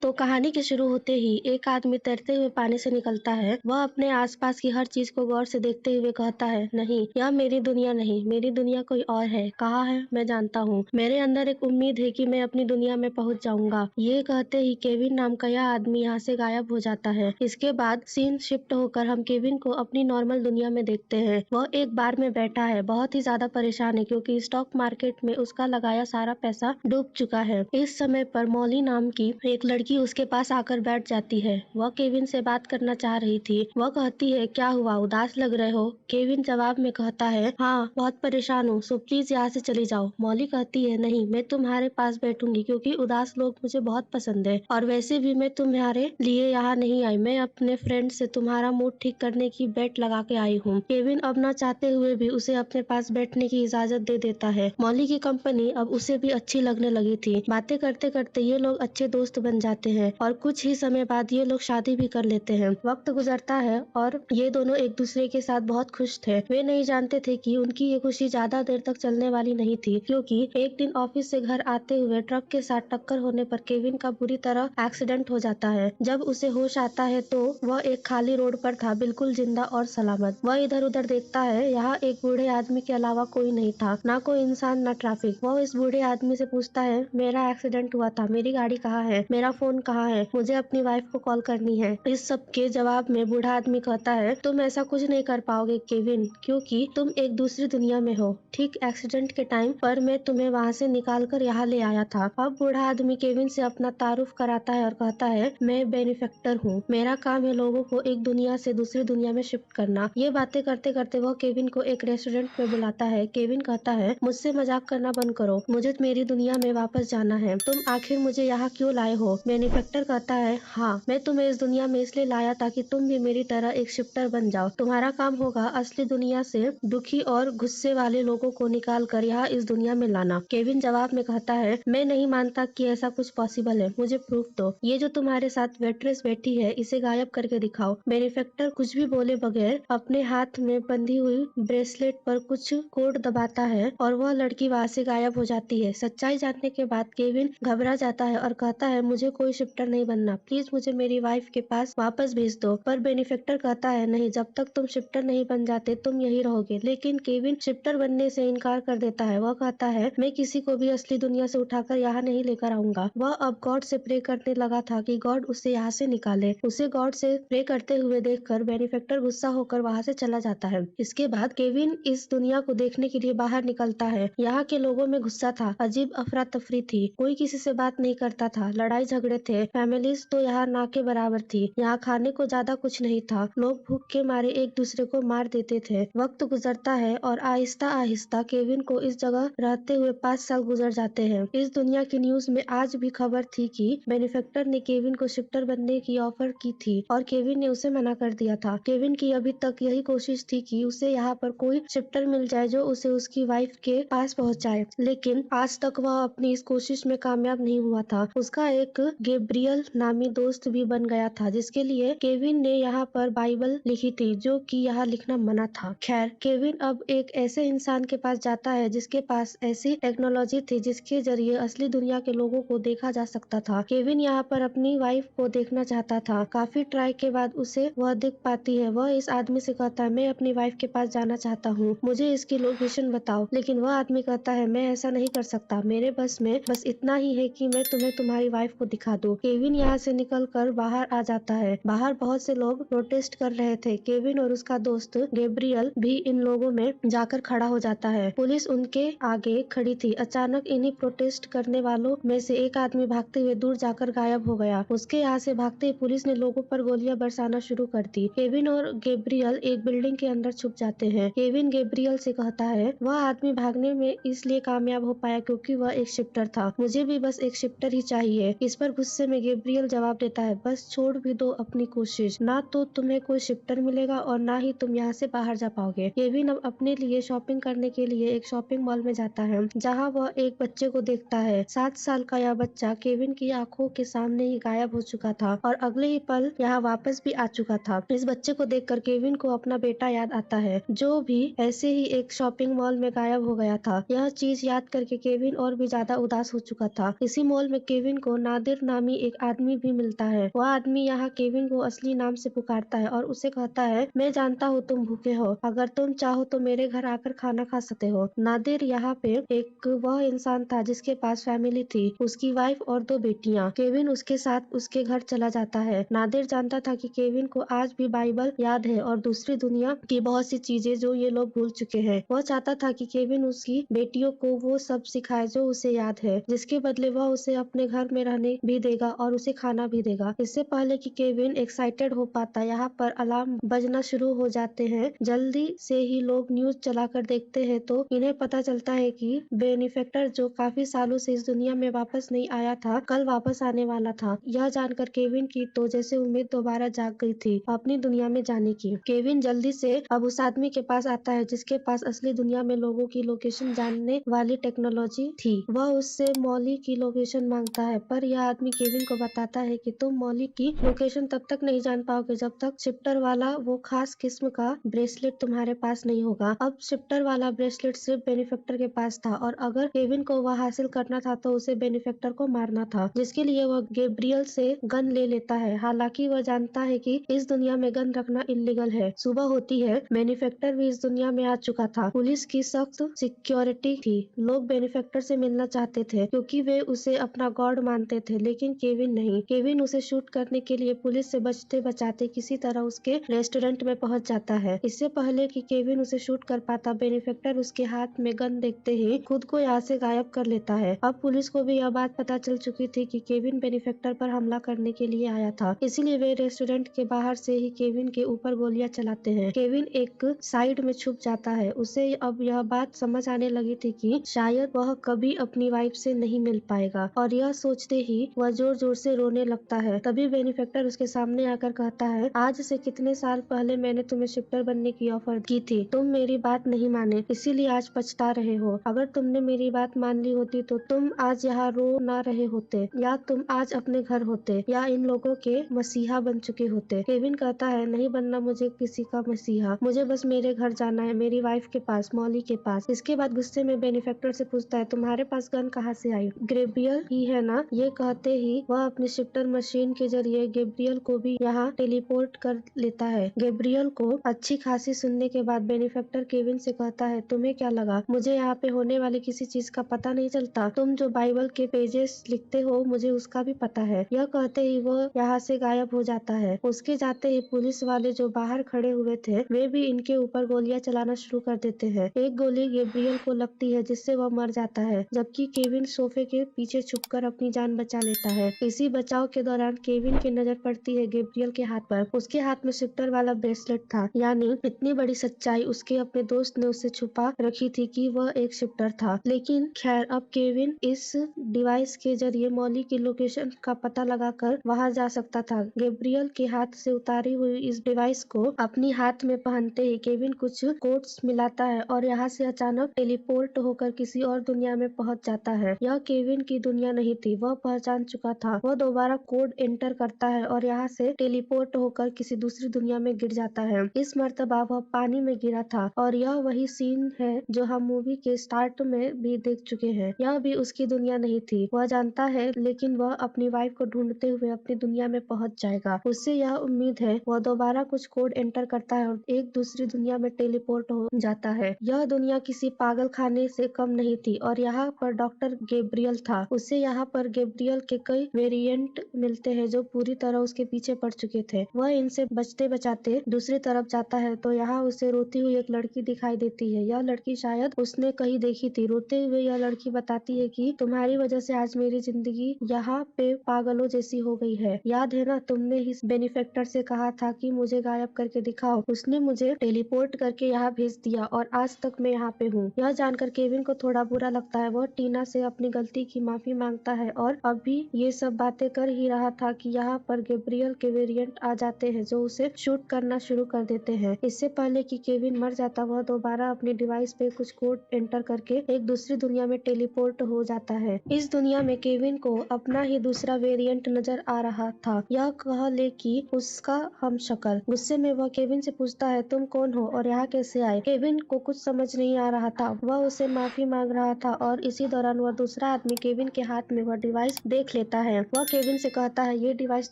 तो कहानी के शुरू होते ही एक आदमी तैरते हुए पानी से निकलता है। वह अपने आसपास की हर चीज को गौर से देखते हुए कहता है, नहीं, यह मेरी दुनिया नहीं, मेरी दुनिया कोई और है। कहाँ है मैं जानता हूँ। मेरे अंदर एक उम्मीद है कि मैं अपनी दुनिया में पहुँच जाऊंगा। ये कहते ही केविन नाम का यह आदमी यहाँ से गायब हो जाता है। इसके बाद सीन शिफ्ट होकर हम केविन को अपनी नॉर्मल दुनिया में देखते हैं। वह एक बार में बैठा है, बहुत ही ज्यादा परेशान है क्योंकि स्टॉक मार्केट में उसका लगाया सारा पैसा डूब चुका है। इस समय पर मॉली नाम की एक लड़की उसके पास आकर बैठ जाती है। वह केविन से बात करना चाह रही थी। वह कहती है, क्या हुआ, उदास लग रहे हो। केविन जवाब में कहता है, हाँ, बहुत परेशान हूँ, सो प्लीज यहाँ से चली जाओ। मॉली कहती है, नहीं, मैं तुम्हारे पास बैठूंगी क्योंकि उदास लोग मुझे बहुत पसंद है और वैसे भी मैं तुम्हारे लिए यहाँ नहीं आई, मैं अपने फ्रेंड से तुम्हारा मूड ठीक करने की बेट लगा के आई हूँ। केविन अब न चाहते हुए भी उसे अपने पास बैठने की इजाजत दे देता है। मॉली की कंपनी अब उसे भी अच्छी लगने लगी थी। बातें करते करते ये लोग अच्छे दोस्त बन जाते हैं और कुछ ही समय बाद ये लोग शादी भी कर लेते हैं। वक्त गुजरता है और ये दोनों एक दूसरे के साथ बहुत खुश थे। वे नहीं जानते थे कि उनकी ये खुशी ज्यादा देर तक चलने वाली नहीं थी, क्योंकि एक दिन ऑफिस से घर आते हुए ट्रक के साथ टक्कर होने पर केविन का बुरी तरह एक्सीडेंट हो जाता है। जब उसे होश आता है तो वह एक खाली रोड पर था, बिल्कुल जिंदा और सलामत। वह इधर उधर देखता है। यहाँ एक बूढ़े आदमी के अलावा कोई नहीं था, ना कोई इंसान, ना ट्रैफिक। वह इस बूढ़े आदमी से पूछता है, मेरा एक्सीडेंट हुआ था, मेरी गाड़ी कहाँ है, मेरा फोन कहाँ है, मुझे अपनी वाइफ को कॉल करनी है। इस सब के जवाब में बूढ़ा आदमी कहता है, तुम ऐसा कुछ नहीं कर पाओगे केविन, क्योंकि तुम एक दूसरी दुनिया में हो। ठीक एक्सीडेंट के टाइम पर मैं तुम्हें वहाँ से निकाल कर यहाँ ले आया था। अब बूढ़ा आदमी केविन से अपना तारुफ कराता है और कहता है, मैं बेनिफेक्टर हूँ, मेरा काम है लोगों को एक दुनिया से दूसरी दुनिया में शिफ्ट करना। ये बातें करते करते वह केविन को एक रेस्टोरेंट में बुलाता है। केविन कहता है, मुझसे मजाक करना बंद करो, मुझे मेरी दुनिया में वापस जाना है। तुम आखिर मुझे यहाँ क्यों लाए हो। बेनिफेक्टर कहता है, हाँ, मैं तुम्हें इस दुनिया में इसलिए लाया ताकि तुम भी मेरी तरह एक शिफ्टर बन जाओ। तुम्हारा काम होगा असली दुनिया से दुखी और गुस्से वाले लोगों को निकाल कर यहाँ इस दुनिया में लाना। केविन जवाब में कहता है, मैं नहीं मानता कि ऐसा कुछ पॉसिबल है, मुझे प्रूफ दो। ये जो तुम्हारे साथ वेट्रेस बैठी है, इसे गायब करके दिखाओ। बेनिफेक्टर कुछ भी बोले बगैर अपने हाथ में बंधी हुई ब्रेसलेट पर कुछ कोड दबाता है और वह लड़की वहाँ से गायब हो जाती है। सच्चाई जानने के बाद केविन घबरा जाता है और कहता है, मुझे कोई शिफ्टर नहीं बनना, प्लीज मुझे मेरी वाइफ के पास वापस भेज दो। पर बेनिफेक्टर कहता है, नहीं, जब तक तुम शिफ्टर नहीं बन जाते तुम यही रहोगे। लेकिन केविन शिफ्टर बनने से इनकार कर देता है। वह कहता है, मैं किसी को भी असली दुनिया से उठाकर यहाँ नहीं लेकर आऊंगा। वह अब गॉड से प्रे करने लगा था कि गॉड उसे यहाँ से निकाले। उसे गॉड से प्रे करते हुए देखकर बेनिफेक्टर गुस्सा होकर वहाँ से चला जाता है। इसके बाद केविन इस दुनिया को देखने के लिए बाहर निकलता है। यहाँ के लोगों में गुस्सा था, अजीब अफरा तफरी थी, कोई किसी से बात नहीं करता था, लड़ाई झगड़े थे, फैमिलीज तो यहाँ ना के बराबर थी। यहाँ खाने को ज्यादा कुछ नहीं था, लोग भूख के मारे एक दूसरे को मार देते थे। वक्त गुजरता है और आहिस्ता आहिस्ता केविन को इस जगह रहते हुए 5 साल गुजर जाते हैं। इस दुनिया की न्यूज में आज भी खबर थी कि बेनिफेक्टर ने केविन को शिफ्टर बनने की ऑफर की थी और केविन ने उसे मना कर दिया था। केविन की अभी तक यही कोशिश थी कि उसे यहाँ पर कोई शिफ्टर मिल जाए जो उसे उसकी वाइफ के पास पहुँचाए, लेकिन आज तक वह अपनी इस कोशिश में कामयाब नहीं हुआ था। उसका एक गैब्रियल नामी दोस्त भी बन गया था, जिसके लिए केविन ने यहाँ पर बाइबल लिखी थी, जो कि यहाँ लिखना मना था। खैर, केविन अब एक ऐसे इंसान के पास जाता है जिसके पास ऐसी टेक्नोलॉजी थी जिसके जरिए असली दुनिया के लोगों को देखा जा सकता था। केविन यहाँ पर अपनी वाइफ को देखना चाहता था। काफी ट्राई के बाद उसे वह दिख पाती है। वह इस आदमी से कहता है, मैं अपनी वाइफ के पास जाना चाहता हूँ, मुझे इसकी लोकेशन बताओ। लेकिन वह आदमी कहता है, मैं ऐसा नहीं कर सकता, मेरे बस में बस इतना ही है कि मैं तुम्हें तुम्हारी वाइफ को दिखा दूं। केविन यहाँ से निकल कर बाहर आ जाता है। बाहर बहुत से लोग प्रोटेस्ट कर रहे थे। केविन और उसका दोस्त गैब्रियल भी इन लोगों में जाकर खड़ा हो जाता है। पुलिस उनके आगे खड़ी थी। अचानक इन्हीं प्रोटेस्ट करने वालों में से एक आदमी भागते हुए दूर जाकर गायब हो गया। उसके यहाँ से भागते ही पुलिस ने लोगों पर गोलियां बरसाना शुरू कर दी। केविन और गैब्रियल एक बिल्डिंग के अंदर छुप जाते हैं। केविन गैब्रियल से कहता है, वह आदमी भागने में इसलिए कामयाब हो पाया क्योंकि वह एक शिफ्टर था, मुझे भी बस एक शिफ्टर ही चाहिए। इस पर गुस्से में गैब्रियल जवाब देता है, बस छोड़ भी दो अपनी कोशिश, ना तो तुम्हें कोई शिफ्टर मिलेगा और ना ही तुम यहाँ से बाहर जा पाओगे। केविन अब अपने लिए शॉपिंग करने के लिए एक शॉपिंग मॉल में जाता है, जहाँ वह एक बच्चे को देखता है। 7 साल का यह बच्चा केविन की आंखों के सामने ही गायब हो चुका था और अगले ही पल यहाँ वापस भी आ चुका था। इस बच्चे को देखकर केविन को अपना बेटा याद आता है, जो भी ऐसे ही एक शॉपिंग मॉल में गायब हो गया था। यह चीज याद करके केविन और भी ज्यादा उदास हो चुका था। इसी मॉल में केविन को नादिर नाम नामी एक आदमी भी मिलता है। वह आदमी यहाँ केविन को असली नाम से पुकारता है और उसे कहता है, मैं जानता हूँ तुम भूखे हो, अगर तुम चाहो तो मेरे घर आकर खाना खा सकते हो। नादिर यहाँ पे एक वह इंसान था जिसके पास फैमिली थी, उसकी वाइफ और 2 बेटियां। केविन उसके साथ उसके घर चला जाता है। नादिर जानता था कि केविन को आज भी बाइबल याद है और दूसरी दुनिया की बहुत सी चीजें जो ये लोग भूल चुके हैं। वह चाहता था कि केविन उसकी बेटियों को वो सब सिखाए जो उसे याद है, जिसके बदले वह उसे अपने घर में रहने भी देगा और उसे खाना भी देगा। इससे पहले कि केविन एक्साइटेड हो पाता, यहाँ पर अलार्म बजना शुरू हो जाते हैं। जल्दी से ही लोग न्यूज चलाकर देखते हैं तो इन्हें पता चलता है कि बेनिफेक्टर जो काफी सालों से इस दुनिया में वापस नहीं आया था, कल वापस आने वाला था। यह जानकर केविन की तो जैसे उम्मीद दोबारा जाग गई थी अपनी दुनिया में जाने की। केविन जल्दी से अब उस आदमी के पास आता है जिसके पास असली दुनिया में लोगों की लोकेशन जानने वाली टेक्नोलॉजी थी। वह उससे मॉली की लोकेशन मांगता है, पर यह आदमी केविन को बताता है कि तुम मॉली की लोकेशन तब तक नहीं जान पाओगे जब तक शिफ्टर वाला वो खास किस्म का ब्रेसलेट तुम्हारे पास नहीं होगा। अब शिफ्टर वाला ब्रेसलेट सिर्फ बेनिफेक्टर के पास था और अगर केविन को वह हासिल करना था तो उसे बेनिफेक्टर को मारना था, जिसके लिए वह गैब्रियल से गन ले लेता है। हालांकि वह जानता है कि इस दुनिया में गन रखना इलीगल है। सुबह होती है, बेनिफेक्टर भी इस दुनिया में आ चुका था। पुलिस की सख्त सिक्योरिटी थी। लोग बेनिफेक्टर से मिलना चाहते थे क्योंकि वे उसे अपना गॉड मानते थे, लेकिन केविन नहीं। केविन उसे शूट करने के लिए पुलिस से बचते बचाते किसी तरह उसके रेस्टोरेंट में पहुंच जाता है। इससे पहले कि केविन उसे शूट कर पाता, बेनिफेक्टर उसके हाथ में गन देखते ही खुद को यहाँ से गायब कर लेता है। अब पुलिस को भी यह बात पता चल चुकी थी कि केविन बेनिफेक्टर पर हमला करने के लिए आया था, इसीलिए वे रेस्टोरेंट के बाहर से ही केविन के ऊपर गोलियां चलाते हैं। केविन एक साइड में छुप जाता है। उसे अब यह बात समझ आने लगी थी कि शायद वह कभी अपनी वाइफ से नहीं मिल पाएगा, और यह सोचते ही वह जोर जोर से रोने लगता है। तभी बेनिफेक्टर उसके सामने आकर कहता है, आज से कितने साल पहले मैंने तुम्हें शिफ्टर बनने की ऑफर की थी, तुम मेरी बात नहीं माने, इसीलिए आज पछता रहे हो। अगर तुमने मेरी बात मान ली होती तो तुम आज यहाँ रो ना रहे होते, या तुम आज अपने घर होते, या इन लोगों के मसीहा बन चुके होते। केविन कहता है, नहीं बनना मुझे किसी का मसीहा, मुझे बस मेरे घर जाना है, मेरी वाइफ के पास, मॉली के पास। इसके बाद गुस्से में बेनिफेक्टर से पूछता है, तुम्हारे पास गन कहाँ से आई? गैब्रियल ही है ना? ये कहते ही वह अपने शिफ्टर मशीन के जरिए गैब्रियल को भी यहाँ टेलीपोर्ट कर लेता है। गैब्रियल को अच्छी खासी सुनने के बाद बेनिफेक्टर केविन से कहता है, तुम्हें क्या लगा मुझे यहाँ पे होने वाली किसी चीज का पता नहीं चलता? तुम जो बाइबल के पेजेस लिखते हो मुझे उसका भी पता है। यह कहते ही वो यहाँ से गायब हो जाता है। उसके जाते ही पुलिस वाले जो बाहर खड़े हुए थे वे भी इनके ऊपर गोलियां चलाना शुरू कर देते हैं। एक गोली गैब्रियल को लगती है जिससे वह मर जाता है, जबकि केविन सोफे के पीछे छुपकर अपनी जान बचा लेता है। इसी बचाव के दौरान केविन की नजर पड़ती है गैब्रियल के हाथ पर। उसके हाथ में शिफ्टर वाला ब्रेसलेट था, यानी इतनी बड़ी सच्चाई उसके अपने दोस्त ने उससे छुपा रखी थी कि वह एक शिफ्टर था। लेकिन खैर, अब केविन इस डिवाइस के जरिए मॉली की लोकेशन का पता लगाकर वहां जा सकता था। गैब्रियल के हाथ से उतारी हुई इस डिवाइस को अपनी हाथ में पहनते ही केविन कुछ कोड्स मिलाता है और यहाँ से अचानक टेलीपोर्ट होकर किसी और दुनिया में पहुंच जाता है। यह केविन की दुनिया नहीं थी, वह पहचान चुका था। वह दोबारा कोड एंटर करता है और यहाँ से टेलीपोर्ट होकर किसी दूसरी दुनिया में गिर जाता है। इस मर्तबा वह पानी में गिरा था और यह वही सीन है जो हम मूवी के स्टार्ट में भी देख चुके हैं। यह भी उसकी दुनिया नहीं थी, वह जानता है, लेकिन वह अपनी वाइफ को ढूंढते हुए अपनी दुनिया में पहुंच जाएगा। उससे यह उम्मीद है। वह दोबारा कुछ कोड एंटर करता है और एक दूसरी दुनिया में टेलीपोर्ट हो जाता है। यह दुनिया किसी पागल खाने से कम नहीं थी और यहाँ पर डॉक्टर गैब्रियल था। उसे यहाँ पर गैब्रियल के कई वेरिएंट मिलते हैं जो पूरी तरह उसके पीछे पड़ चुके थे। वह इनसे बचते बचाते दूसरी तरफ जाता है तो यहाँ उसे रोती हुई एक लड़की दिखाई देती है। यह लड़की शायद उसने कहीं देखी थी। रोते हुए यह लड़की बताती है कि तुम्हारी वजह से आज मेरी जिंदगी यहाँ पे पागलों जैसी हो गई है। याद है ना, तुमने इस बेनिफेक्टर से कहा था कि मुझे गायब करके दिखाओ, उसने मुझे टेलीपोर्ट करके यहाँ भेज दिया और आज तक मैं यहाँ पे हूँ। यह जानकर केविन को थोड़ा बुरा लगता है। वह टीना से अपनी गलती की माफी मांगता है और अभी ये सब बातें कर ही रहा था कि यहाँ पर गैब्रियल के वेरिएंट आ जाते हैं जो उसे शूट करना शुरू कर देते हैं। इससे पहले कि केविन मर जाता, वह दोबारा अपनी डिवाइस पे कुछ कोड एंटर करके एक दूसरी दुनिया में टेलीपोर्ट हो जाता है। इस दुनिया में केविन को अपना ही दूसरा वेरिएंट नजर आ रहा था। यह कह ले कि उसका हमशक्ल। गुस्से में वह केविन से पूछता है, तुम कौन हो और यहाँ कैसे आए? केविन को कुछ समझ नहीं आ रहा था। वह उसे माफी मांग रहा था और इसी दौरान वह दूसरा आदमी केविन के हाथ में वह डिवाइस देख लेता देता है। वह केविन से कहता है, ये डिवाइस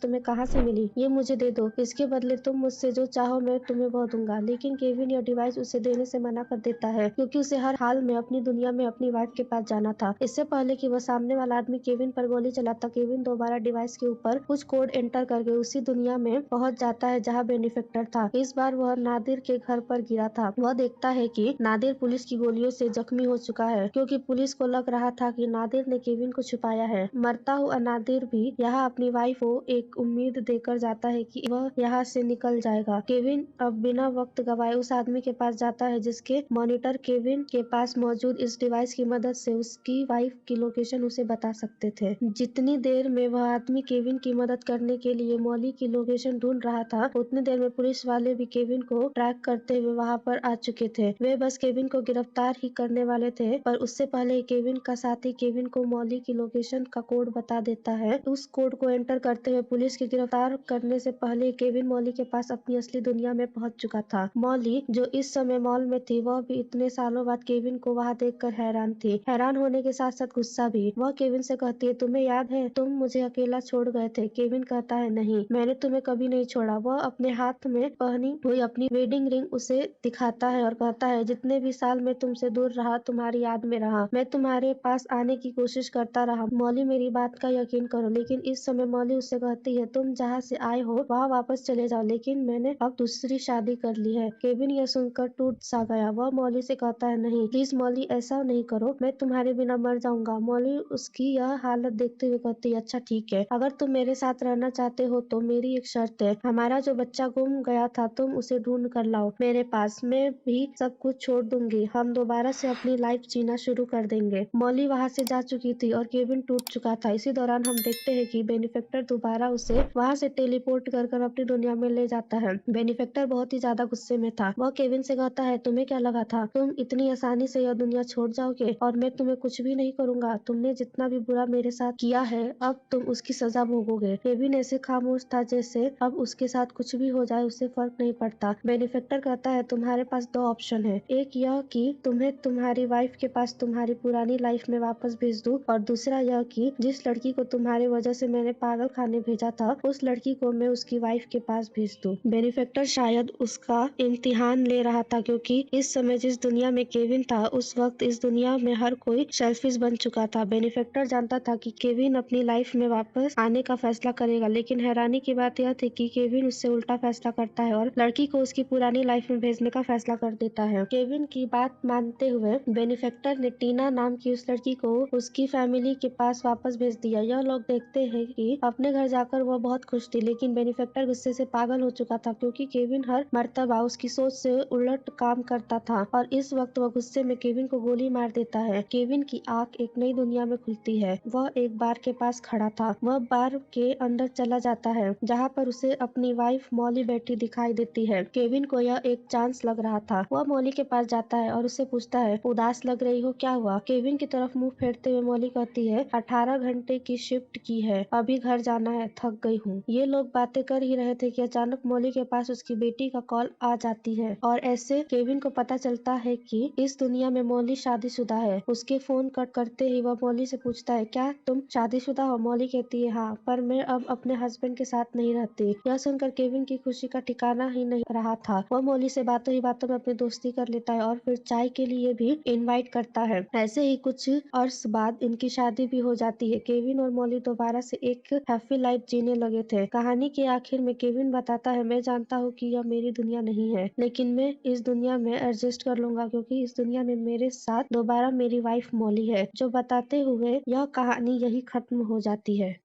तुम्हें कहाँ से मिली? ये मुझे दे दो, इसके बदले तुम मुझसे जो चाहो मैं तुम्हें वह दूंगा। लेकिन केविन यह डिवाइस उसे देने से मना कर देता है क्योंकि उसे हर हाल में अपनी दुनिया में अपनी वाइफ के पास जाना था। इससे पहले कि वह सामने वाला आदमी केविन पर गोली चलाता, केविन दोबारा डिवाइस के ऊपर कुछ कोड एंटर करके उसी दुनिया में पहुंच जाता है जहां बेनिफेक्टर था। इस बार वह नादिर के घर पर गिरा था। वह देखता है कि नादिर पुलिस की गोलियों से जख्मी हो चुका है क्योंकि पुलिस को लग रहा था कि नादिर ने केविन को छुपाया है। मरता हुआ नादिर भी यहाँ अपनी वाइफ को एक उम्मीद देकर जाता है कि वह यहाँ से निकल जाएगा। केविन अब बिना वक्त गवाए उस आदमी के पास जाता है जिसके मॉनिटर केविन के पास मौजूद इस डिवाइस की मदद से उसकी वाइफ की लोकेशन उसे बता सकते थे। जितनी देर में वह आदमी केविन की मदद करने के लिए मॉली की लोकेशन ढूंढ रहा था, उतनी देर में पुलिस वाले भी केविन को ट्रैक करते हुए वहां पर आ चुके थे। वे बस केविन को गिरफ्तार ही करने वाले थे, पर उससे पहले केविन का साथी केविन को मॉली की लोकेशन का कोड बता देता है। उस कोड को एंटर करते हुए पुलिस के गिरफ्तार करने से पहले केविन मॉली के पास अपनी असली दुनिया में पहुंच चुका था। मॉली जो इस समय मॉल में थी, वह भी इतने सालों बाद केविन को वहां देखकर हैरान थी। हैरान होने के साथ साथ गुस्सा भी। वह केविन से कहती है, तुम्हें याद है तुम मुझे अकेला छोड़ गए थे? केविन कहता है, नहीं, मैंने तुम्हें कभी नहीं छोड़ा। वह अपने हाथ में पहनी हुई अपनी वेडिंग रिंग उसे दिखाता है और कहता है, जितने भी साल मैं तुमसे दूर रहा तुम्हारी याद में रहा, मैं तुम्हारे पास आने की कोशिश करता रहा। मॉली मेरी बात का यकीन करो। लेकिन इस समय मॉली उससे कहती है, तुम जहाँ से आए हो वहाँ वापस चले जाओ, लेकिन मैंने अब दूसरी शादी कर ली है। केविन यह सुनकर टूट सा गया। वह मॉली से कहता है, नहीं प्लीज मॉली, ऐसा नहीं करो, मैं तुम्हारे बिना मर जाऊंगा। मॉली उसकी यह हालत देखते हुए कहती है, अच्छा ठीक है, अगर तुम मेरे साथ रहना चाहते हो तो मेरी एक शर्त है। हमारा जो बच्चा गुम गया था तुम उसे ढूंढ कर लाओ मेरे पास। मैं भी सब कुछ छोड़ दूंगी, हम दोबारा से अपनी लाइफ जीना शुरू कर देंगे। मॉली वहाँ से जा चुकी थी और केविन टूट चुका था। इसी दौरान हम देखते हैं कि बेनिफेक्टर दोबारा उसे वहाँ से टेलीपोर्ट कर अपनी दुनिया में ले जाता है। बेनिफेक्टर बहुत ही ज्यादा गुस्से में था। वह केविन से कहता है, तुम्हें क्या लगा था तुम इतनी आसानी से यह दुनिया छोड़ जाओगे और मैं तुम्हें कुछ भी नहीं करूंगा? तुमने जितना भी बुरा मेरे साथ किया है अब तुम उसकी सजा भोगोगे। केविन ऐसे खामोश था जैसे अब उसके साथ कुछ भी हो जाए उसे फर्क नहीं पड़ता। बेनिफेक्टर कहता है, तुम्हारे पास दो ऑप्शन है, एक यह कि तुम्हें तुम्हारी वाइफ के पास तुम्हारी पुरानी लाइफ में वापस भेज दूं, और दूसरा यह कि जिस लड़की को तुम्हारे वजह से मैंने पागल खाने भेजा था उस लड़की को मैं उसकी वाइफ के पास भेज दूं। बेनिफेक्टर शायद उसका इम्तिहान ले रहा था क्योंकि इस समय जिस दुनिया में केविन था उस वक्त इस दुनिया में हर कोई सेल्फिश बन चुका था। बेनिफेक्टर जानता था कि केविन अपनी लाइफ में वापस आने का फैसला करेगा, लेकिन हैरानी की बात यह थी कि केविन उससे उल्टा फैसला करता है और लड़की को उसकी पुरानी लाइफ में भेजने का फैसला कर देता है। केविन की बात मानते हुए बेनिफेक्टर ने टीना नाम की उस लड़की को उसकी फैमिली के पास वापस भेज दिया। यह लोग देखते हैं कि अपने घर जाकर वह बहुत खुश थी, लेकिन बेनिफेक्टर गुस्से से पागल हो चुका था क्योंकि केविन हर मर्तबा उसकी सोच से उलट काम करता था और इस वक्त वह गुस्से में केविन को गोली मार देता है। केविन की आंख एक नई दुनिया में खुलती है। वह एक बार के पास खड़ा था। वह बार के अंदर चला जाता है जहाँ पर उसे अपनी वाइफ मॉली बैठी दिखाई देती है। केविन को यह एक चांस लग रहा था। वह मॉली के पास जाता है और उससे पूछता है, उदास लग रही हो, क्या हुआ? केविन की तरफ मुंह फेरते हुए मॉली कहती है, 18 घंटे की शिफ्ट की है, अभी घर जाना है, थक गई हूँ। ये लोग बातें कर ही रहे थे कि अचानक मॉली के पास उसकी बेटी का कॉल आ जाती है और ऐसे केविन को पता चलता है कि इस दुनिया में मॉली शादीशुदा है। उसके फोन कट करते ही वह मॉली से पूछता है, क्या तुम शादीशुदा हो? मॉली कहती है, हाँ, पर मैं अब अपने हस्बैंड के साथ नहीं रहती। यह सुनकर केविन की खुशी का ठिकाना ही नहीं रहा था। वह मॉली से बातों ही बातों में अपनी दोस्ती कर लेता है और फिर चाय के लिए भी इनवाइट करता है। ऐसे ही कुछ अर्स बाद इनकी शादी भी हो जाती है। केविन और मॉली दोबारा से एक हैप्पी लाइफ जीने लगे थे। कहानी के आखिर में केविन बताता है, मैं जानता हूँ कि यह मेरी दुनिया नहीं है, लेकिन मैं इस दुनिया में एडजस्ट कर लूंगा क्योंकि इस दुनिया में मेरे साथ दोबारा मेरी वाइफ मॉली है। जो बताते हुए यह कहानी यही खत्म हो जाती है।